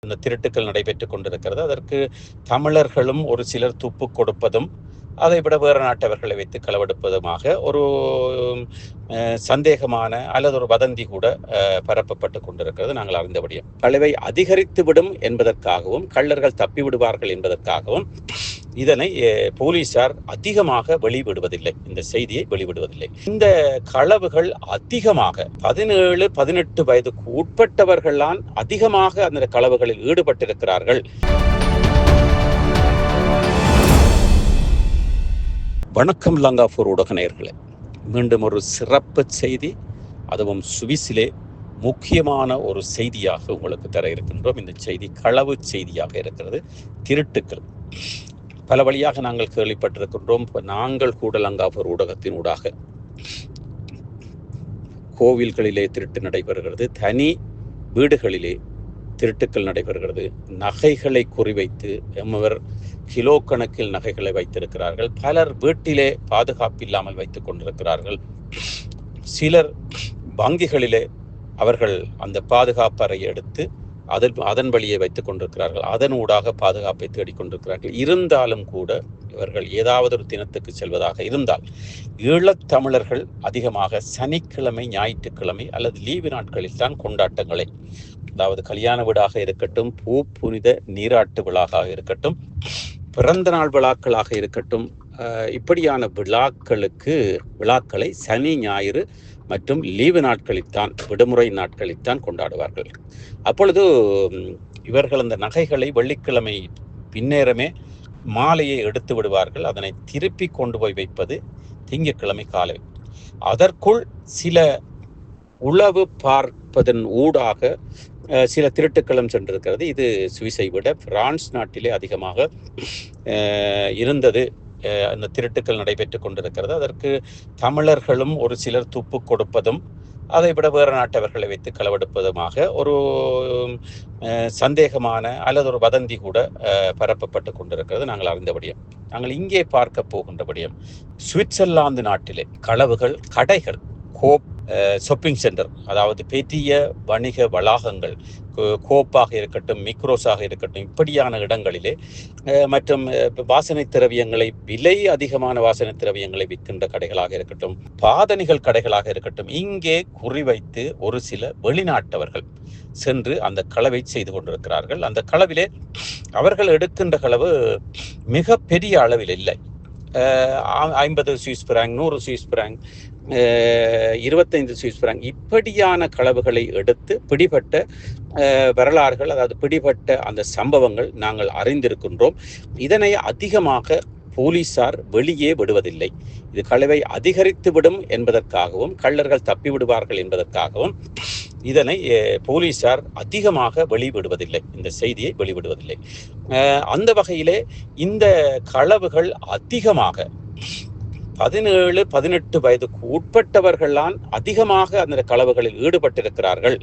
அந்த திருட்டுக்கள் நடைபெற்று கொண்டிருக்கிறது. அதற்கு தமிழர்களும் ஒரு சிலர் துப்பு கொடுப்பதும் அதை விட வேறு நாட்டவர்களை வைத்து களவெடுப்பதுமாக ஒரு சந்தேகமான அல்லது ஒரு வதந்தி கூட பரப்பப்பட்டு கொண்டிருக்கிறது. நாங்கள் அறிந்தபடியும் களவை அதிகரித்து விடும் என்பதற்காகவும் கள்ளர்கள் தப்பி விடுவார்கள் என்பதற்காகவும் இதனை போலீசார் அதிகமாக வெளிவிடுவதில்லை, இந்த செய்தியை வெளிவிடுவதில்லை. இந்த களவுகள் அதிகமாக 17-18 வயதுக்கு உட்பட்டவர்கள்தான் அதிகமாக அந்த களவுகளில் ஈடுபட்டிருக்கிறார்கள். வணக்கம் லங்காபூர் ஊடக நேயர்களே, மீண்டும் ஒரு சிறப்பு செய்தி, அதுவும் சுவிஸிலே முக்கியமான ஒரு செய்தியாக உங்களுக்கு தர இருக்கின்றோம். இந்த செய்தி களவு செய்தியாக இருக்கிறது. திருட்டுக்கள் பல வழியாக நாங்கள் கேள்விப்பட்டிருக்கின்றோம். நாங்கள் கூட லங்காபூர் ஊடகத்தின் ஊடாக கோவில்களிலே திருட்டு நடைபெறுகிறது, தனி வீடுகளிலே திருட்டுக்கள் நடைபெறுகிறது. நகைகளை குறிவைத்து எம்மவர் கிலோ கணக்கில் நகைகளை வைத்திருக்கிறார்கள். பலர் வீட்டிலே பாதுகாப்பு இல்லாமல் வைத்துக் கொண்டிருக்கிறார்கள். சிலர் வங்கிகளிலே அவர்கள் அந்த பாதுகாப்பு அறையை எடுத்து அதன் வழியே வைத்துக் கொண்டிருக்கிறார்கள். அதன் ஊடாக பாதுகாப்பை தேடிக்கொண்டிருக்கிறார்கள். இருந்தாலும் கூட இவர்கள் ஏதாவது ஒரு தினத்துக்கு செல்வதாக இருந்தால் ஈழத்தமிழர்கள் அதிகமாக சனிக்கிழமை, ஞாயிற்றுக்கிழமை அல்லது லீவு நாட்களில் தான் கொண்டாட்டங்களை, அதாவது கல்யாண வீடாக இருக்கட்டும், பூ புனித நீராட்டு விழாவாக இருக்கட்டும், பிறந்த நாள் விழாக்களாக இருக்கட்டும், இப்படியான விழாக்களை சனி, ஞாயிறு மற்றும் லீவு நாட்களில்தான், விடுமுறை நாட்களில்தான் கொண்டாடுவார்கள். அப்பொழுது இவர்கள் அந்த நகைகளை வெள்ளிக்கிழமை பின்னேரமே மாலையை எடுத்து விடுவார்கள். அதனை திருப்பி கொண்டு போய் வைப்பது திங்கட்கிழமை காலை. அதற்குள் சில உளவு பார்ப்பதன் ஊடாக சில திருட்டுக்களும் சென்றிருக்கிறது. இது சுவிஸை விட பிரான்ஸ் நாட்டிலே அதிகமாக இருந்தது. அந்த திருட்டுக்கள் நடைபெற்று கொண்டிருக்கிறது. அதற்கு தமிழர்களும் ஒரு சிலர் துப்பு கொடுப்பதும் அதை விட வேறு நாட்டவர்களை வைத்து களவெடுப்பதுமாக ஒரு சந்தேகமான அல்லது ஒரு வதந்தி கூட பரப்பப்பட்டு கொண்டிருக்கிறது. நாங்கள் அறிந்தபடியும் நாங்கள் இங்கே பார்க்க போகின்றபடியும் சுவிட்சர்லாந்து நாட்டிலே களவுகள், கடைகள், ஷாப்பிங் சென்டர், அதாவது பெரிய வணிக வளாகங்கள், கோப்பாக இருக்கட்டும், மிக்ரோஸாக இருக்கட்டும், இப்படியான இடங்களிலே மற்றும் வாசனை திரவியங்களை, விலை அதிகமான வாசனை திரவியங்களை விற்கின்ற கடைகளாக இருக்கட்டும், பாதணிகள் கடைகளாக இருக்கட்டும், இங்கே குறிவைத்து ஒரு சில வெளிநாட்டவர்கள் சென்று அந்த களவை செய்து கொண்டிருக்கிறார்கள். அந்த களவிலே அவர்கள் எடுக்கின்ற களவு மிக பெரிய அளவில் இல்லை. 50 Swiss prank, 100 Swiss prank, 25 Swiss prank, இப்படியான களவுகளை எடுத்து பிடிபட்ட வரலாறுகள், அதாவது பிடிபட்ட அந்த சம்பவங்கள் நாங்கள் அறிந்திருக்கின்றோம். இதனை அதிகமாக போலீசார் வெளியே விடுவதில்லை. இது களவை அதிகரித்து விடும் என்பதற்காகவும் கள்ளர்கள் தப்பி விடுவார்கள் என்பதற்காகவும் இதனை போலீசார் அதிகமாக வெளிவிடுவதில்லை, இந்த செய்தியை வெளிவிடுவதில்லை. அந்த வகையிலே இந்த களவுகள் அதிகமாக 17-18 வயதுக்கு உட்பட்டவர்கள்தான் அதிகமாக அந்த களவுகளில் ஈடுபட்டிருக்கிறார்கள்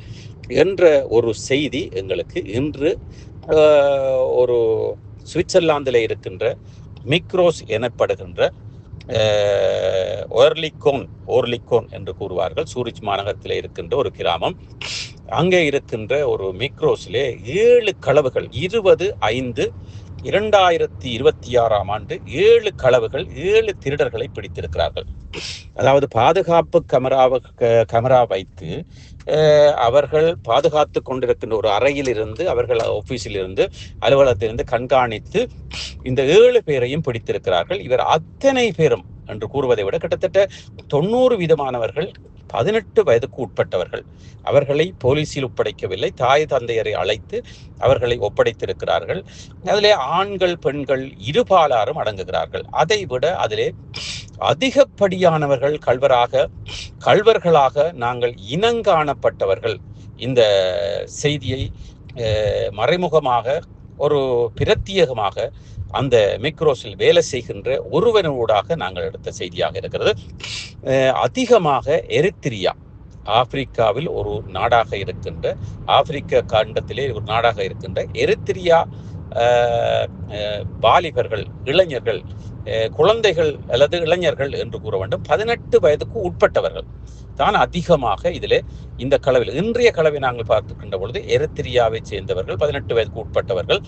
என்ற ஒரு செய்தி எங்களுக்கு இன்று ஒரு சுவிட்சர்லாந்தில் இருக்கின்ற மிக்ரோஸ் எனப்படுகின்ற ஓர்லிக்கோன் என்று கூறுவார்கள், சூரிச் மாநகரத்தில் இருக்கின்ற ஒரு கிராமம். அங்கே இருக்கின்ற ஒரு மிக்ரோஸிலே 7 களவுகள், 20-5-2026 7 களவுகள், 7 திருடர்களை பிடித்திருக்கிறார்கள். அதாவது பாதுகாப்பு கேமரா வைத்து அவர்கள் பாதுகாத்து கொண்டிருக்கின்ற ஒரு அறையில் இருந்து, அவர்கள் ஆபீஸில் இருந்து, அலுவலகத்திலிருந்து கண்காணித்து இந்த 7 பேரையும் பிடித்திருக்கிறார்கள். இவர் அத்தனை பேரும் என்று கூறுவதை விட கிட்டத்தட்ட 90% 18 வயதுக்கு உட்பட்டவர்கள். அவர்களை போலீசில் ஒப்படைக்கவில்லை, தாய் தந்தையரை அழைத்து அவர்களை ஒப்படைத்திருக்கிறார்கள். அதிலே ஆண்கள், பெண்கள் இருபாலாரும் அடங்குகிறார்கள். அதை விட அதிலே அதிகப்படியானவர்கள் கள்வர்களாக நாங்கள் இனங்காணப்பட்டவர்கள். இந்த செய்தியை மறைமுகமாக ஒரு பிரத்யேகமாக அந்த மிக்ரோஸில் வேலை செய்கின்ற ஒருவனூடாக நாங்கள் எடுத்த செய்தியாக இருக்கிறது. அதிகமாக எரித்திரியா, ஆப்பிரிக்காவில் ஒரு நாடாக இருக்கின்ற, ஆப்பிரிக்க கண்டத்திலே ஒரு நாடாக இருக்கின்ற எரித்திரியா வாலிபர்கள், இளைஞர்கள், குழந்தைகள் அல்லது இளைஞர்கள் என்று கூற வேண்டும், 18 வயதுக்கு உட்பட்டவர்கள் தான் அதிகமாக இதிலே இந்த களவில் இன்றைய களவை நாங்கள் பார்த்துக்கின்ற பொழுது எரித்திரியாவை சேர்ந்தவர்கள், 18 வயதுக்கு உட்பட்டவர்கள்,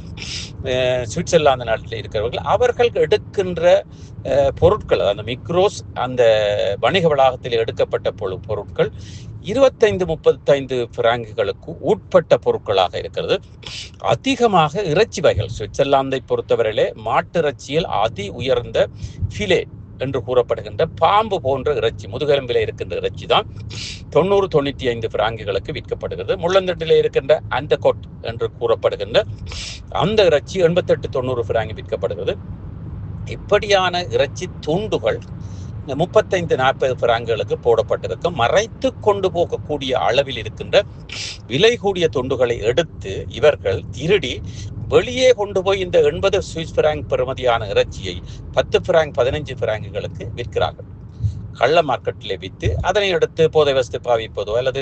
சுவிட்சர்லாந்து நாட்டில் இருக்கிறவர்கள். அவர்கள் எடுக்கின்ற பொருட்கள், அந்த மிக்ரோஸ் அந்த வணிக வளாகத்தில் எடுக்கப்பட்ட பொருட்கள் 25-35 பிராங்குகளுக்கு உட்பட்ட பொருட்களாக இருக்கிறது. அதிகமாக இறைச்சி வகைகள், சுவிட்சர்லாந்தை பொறுத்தவரையிலே மாட்டு இறைச்சியில் அதி உயர்ந்த ஃபிலே என்று கூறப்படுகின்ற பாம்பு போன்ற இறைச்சி, முதுகெலும்பிலே இருக்கின்ற இறைச்சி தான் 90-95 பிராங்குகளுக்கு விற்கப்படுகிறது. முள்ளந்தட்டிலே இருக்கின்ற அண்டகோட் என்று கூறப்படுகின்ற அந்த இறைச்சி 88-90 பிராங்கு விற்கப்படுகிறது. இப்படியான இறைச்சி துண்டுகள் 35-40 பிராங்குகளுக்கு போடப்பட்டிருக்கும். மறைத்து கொண்டு போகக்கூடிய அளவில் இருக்கின்ற விலை கூடிய துண்டுகளை எடுத்து இவர்கள் திருடி வெளியே கொண்டு போய் இந்த 80 சுவிஸ் பிராங்க் பெறுமதியான இறைச்சியை 10 பிராங்க் 15 பிராங்குகளுக்கு விற்கிறார்கள். கள்ள மார்க்கெட்டிலே விற்று அதனை எடுத்து போதை வஸ்து பாவிப்பதோ அல்லது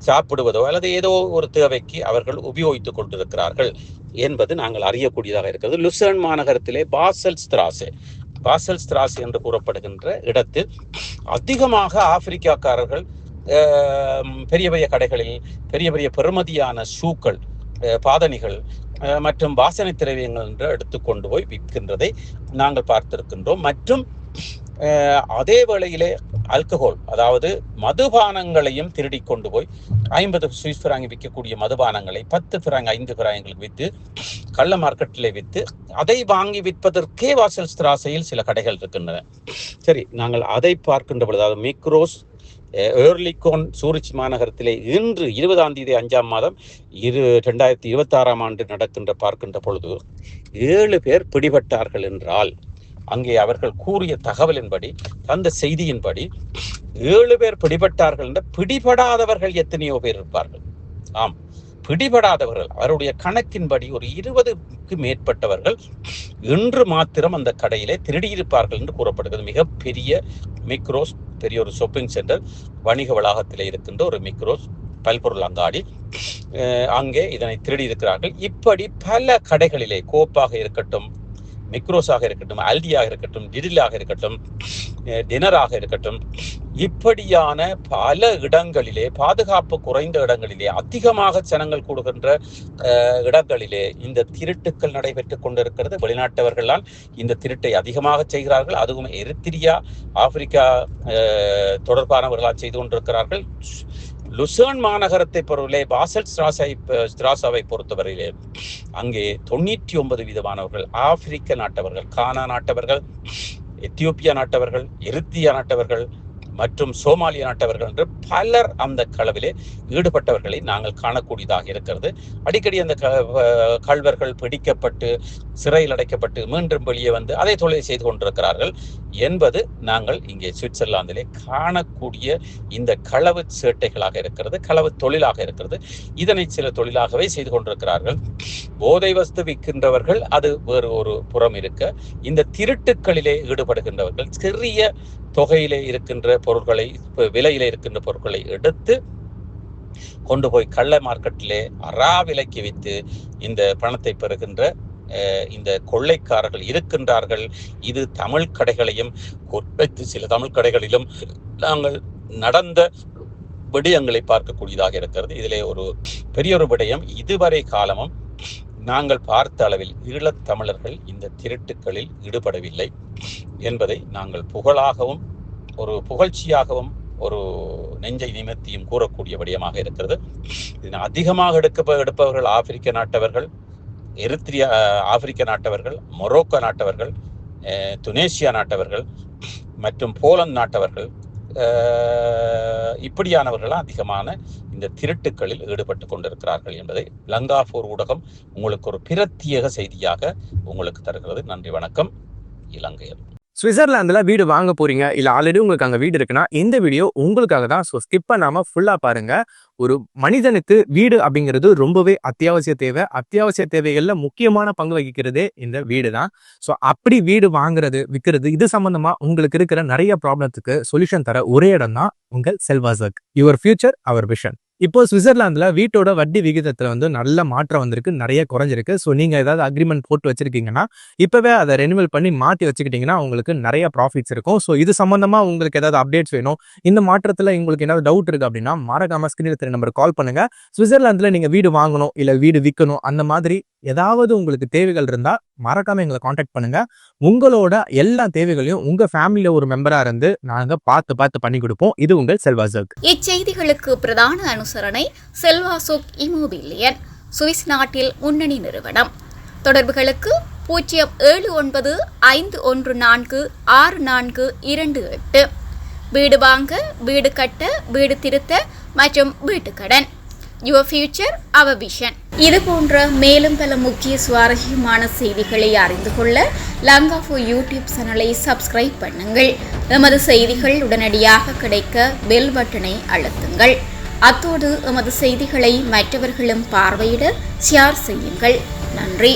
சாப்பிடுவதோ அல்லது ஏதோ ஒரு தேவைக்கு அவர்கள் உபயோகித்துக் கொண்டிருக்கிறார்கள் என்பது நாங்கள் அறியக்கூடியதாக இருக்கிறது. லுசர்ன் மாநகரத்திலே பாசல் ஸ்திராஸ் என்று கூறப்படுகின்ற இடத்தில் அதிகமாக ஆப்பிரிக்காக்காரர்கள் பெரிய பெரிய கடைகளில் பெரிய பெரிய பெறுமதியான ஷூக்கள், பாதணிகள் மற்றும் வாசனை திரவியங்கள் என்று எடுத்துக்கொண்டு போய் விற்கின்றதை நாங்கள் பார்த்திருக்கின்றோம். மற்றும் அதே வேளையிலே ஆல்கஹால், அதாவது மதுபானங்களையும் திருடி கொண்டு போய் 50 சுவிஸ் பிராங்கு விற்கக்கூடிய மதுபானங்களை 10 பிராங்கு 5 பிராங்குகளுக்கு விற்று கள்ள மார்க்கெட்டிலே விற்று அதை வாங்கி விற்பதற்கே வாசல் ஸ்திராசையில் சில கடைகள் இருக்கின்றன. சரி, நாங்கள் அதை பார்க்கின்ற பொழுது, அதாவது மிக்ரோஸ் ஏர்லிகோன் சூரிச் மாநகரத்திலே இன்று 20ஆம் தேதி 5ஆம் மாதம் 2026ஆம் ஆண்டு பார்க்கின்ற பொழுது 7 பேர் பிடிபட்டார்கள் என்றால், அங்கே அவர்கள் கூறிய தகவலின்படி, தந்த செய்தியின்படி 7 பேர் பிடிபட்டார்கள் என்ற பிடிபடாதவர்கள் எத்தனையோ பேர் இருப்பார்கள். ஆம், பிடிபடாதவர்கள் அவருடைய கணக்கின்படி ஒரு 20க்கு மேற்பட்டவர்கள் இன்று மாத்திரம் அந்த கடையிலே திருடியிருப்பார்கள் என்று கூறப்படுகிறது. மிகப்பெரிய மிக்ரோஸ், பெரிய ஒரு ஷாப்பிங் சென்டர், வணிக வளாகத்திலே இருக்கின்ற ஒரு மிக்ரோஸ் பல்பொருள் அங்காடி, அங்கே இதனை திருடி இருக்கிறார்கள். இப்படி பல கடைகளிலே, கோப்பாக இருக்கட்டும், மிக்ரோஸாக இருக்கட்டும், ஆல்டியாக இருக்கட்டும், டிடிலாக இருக்கட்டும், டினராக இருக்கட்டும், இப்படியான பல இடங்களிலே, பாதுகாப்பு குறைந்த இடங்களிலே, அதிகமாக ஜனங்கள் கூடுகின்ற இடங்களிலே இந்த திருட்டுக்கள் நடைபெற்றுக் கொண்டிருக்கிறது. வெளிநாட்டவர்களால் இந்த திருட்டை அதிகமாக செய்கிறார்கள். அதுவும் எரித்திரியா, ஆப்பிரிக்கா தொடர்பானவர்களால் செய்து கொண்டிருக்கிறார்கள். லுசர்ன் மாநகரத்தை பொறுத்தவரை, பாசல் ஸ்திராசாவை பொறுத்தவரையிலே அங்கே 99 விதமானவர்கள் ஆப்பிரிக்க நாட்டவர்கள், கானா நாட்டவர்கள், எத்தியோப்பியா நாட்டவர்கள், எரித்திரியா நாட்டவர்கள் மற்றும் சோமாலிய நாட்டவர்கள் என்று பலர் அந்த களவிலே ஈடுபட்டவர்களை நாங்கள் காணக்கூடியதாக இருக்கிறது. அடிக்கடி அந்த கள்வர்கள் பிடிக்கப்பட்டு சிறையில் அடைக்கப்பட்டு மீண்டும் வெளியே வந்து அதை தொழில் செய்து கொண்டிருக்கிறார்கள் என்பது நாங்கள் இங்கே சுவிட்சர்லாந்திலே காணக்கூடிய இந்த களவு சேட்டைகளாக இருக்கிறது, களவு தொழிலாக இருக்கிறது. இதனை சில தொழிலாகவே செய்து கொண்டிருக்கிறார்கள். போதை வஸ்து விற்கின்றவர்கள் அது வேறு ஒரு புறம் இருக்க, இந்த திருட்டுக்களிலே ஈடுபடுகின்றவர்கள் சிறிய தொகையிலே இருக்கின்ற பொருட்களை, விலையிலே இருக்கின்ற பொருட்களை எடுத்து கொண்டு போய் கள்ள மார்க்கெட்டிலே அறா விலைக்கு விற்று இந்த பணத்தை பெறுகின்ற இந்த கொள்ளைக்காரர்கள் இருக்கின்றார்கள். இது தமிழ் கடைகளையும் குறிப்பிட்டு சில தமிழ் கடைகளிலும் நாங்கள் நடந்த விடயங்களை பார்க்கக்கூடியதாக இருக்கிறது. இதிலே ஒரு பெரிய ஒரு விடயம், இதுவரை காலமும் நாங்கள் பார்த்த அளவில் ஈழத்தமிழர்கள் இந்த திருட்டுக்களில் ஈடுபடவில்லை என்பதை நாங்கள் புகழாகவும் ஒரு புகழ்ச்சியாகவும் ஒரு நெஞ்சை நிமித்தியும் கூறக்கூடிய விடயமாக இருக்கிறது. இதனை அதிகமாக எடுப்பவர்கள் ஆப்பிரிக்க நாட்டவர்கள், எரித்திரியா ஆப்பிரிக்க நாட்டவர்கள், மொரோக்கோ நாட்டவர்கள், துனேசியா நாட்டவர்கள் மற்றும் போலந்து நாட்டவர்கள், இப்படியானவர்கள் அதிகமான இந்த திருட்டுக்களில் ஈடுபட்டு கொண்டிருக்கிறார்கள் என்பதை லங்காபூர் ஊடகம் உங்களுக்கு ஒரு பிரத்யேக செய்தியாக உங்களுக்கு தருகிறது. நன்றி, வணக்கம். இலங்கையில் சுவிட்சர்லாந்துல வீடு வாங்க போறீங்க, இல்ல ஆல்ரெடி உங்களுக்கு அங்க வீடு இருக்குன்னா இந்த வீடியோ உங்களுக்காக தான். ஸோ ஸ்கிப் பண்ணாம ஃபுல்லா பாருங்க. ஒரு மனிதனுக்கு வீடு அப்படிங்கிறது ரொம்பவே அத்தியாவசிய தேவை. அத்தியாவசிய தேவைகள்ல முக்கியமான பங்கு வகிக்கிறதே இந்த வீடு தான். ஸோ அப்படி வீடு வாங்குறது, விற்கிறது, இது சம்பந்தமா உங்களுக்கு இருக்கிற நிறைய ப்ராப்ளத்துக்கு சொல்யூஷன் தர ஒரே இடம் தான் உங்கள் செல்வாசக். Your future our vision. இப்போ சுவிட்சர்லாந்துல வீட்டோட வட்டி விகிதத்துல வந்து நல்ல மாற்றம் வந்திருக்கு, நிறைய குறைஞ்சிருக்கு. ஸோ நீங்க ஏதாவது அக்ரிமெண்ட் போட்டு வச்சிருக்கீங்கன்னா இப்பவே அதை ரெனிவல் பண்ணி மாற்றி வச்சுக்கிட்டீங்கன்னா உங்களுக்கு நிறைய ப்ராஃபிட்ஸ் இருக்கும். ஸோ இது சம்பந்தமா உங்களுக்கு ஏதாவது அப்டேட்ஸ் வேணும், இந்த மாற்றத்துல உங்களுக்கு ஏதாவது டவுட் இருக்கு அப்படின்னா மறக்காம ஸ்கிரீன்ல தெரிய நம்பருக்கு கால் பண்ணுங்க. சுவிட்சர்லாந்துல நீங்க வீடு வாங்கணும் இல்ல வீடு விற்கணும் அந்த மாதிரி ஏதாவது உங்களுக்கு தேவைகள் இருந்தா மறக்காம எங்களை காண்டாக்ட் பண்ணுங்க. உங்களோட எல்லா தேவைகளையும் உங்க ஃபேமிலியில ஒரு மெம்பரா இருந்து நாங்க பார்த்து பண்ணி கொடுப்போம். இது உங்கள் செல்வாசோக். இச்செய்திகளுக்கு பிரதான அனுசரணை செல்வாசோக் இமோபிலியன், சுவிஸ் நாட்டில் முன்னணி நிறுவனம். தொடர்புகளுக்கு 07951464428. வீடு வாங்க, வீடு கட்ட, வீடு திருத்த மற்றும் வீட்டுக்கடன். Your future our vision. இது போன்ற மேலும் பல முக்கிய சுவாரஸ்யமான செய்திகளை அறிந்து கொள்ள லங்காஃபோ யூடியூப் சேனலை சப்ஸ்கிரைப் பண்ணுங்கள். எமது செய்திகள் உடனடியாக கிடைக்க பெல் பட்டனை அழுத்துங்கள். அத்தோடு எமது செய்திகளை மற்றவர்களும் பார்வையிட ஷேர் செய்யுங்கள். நன்றி.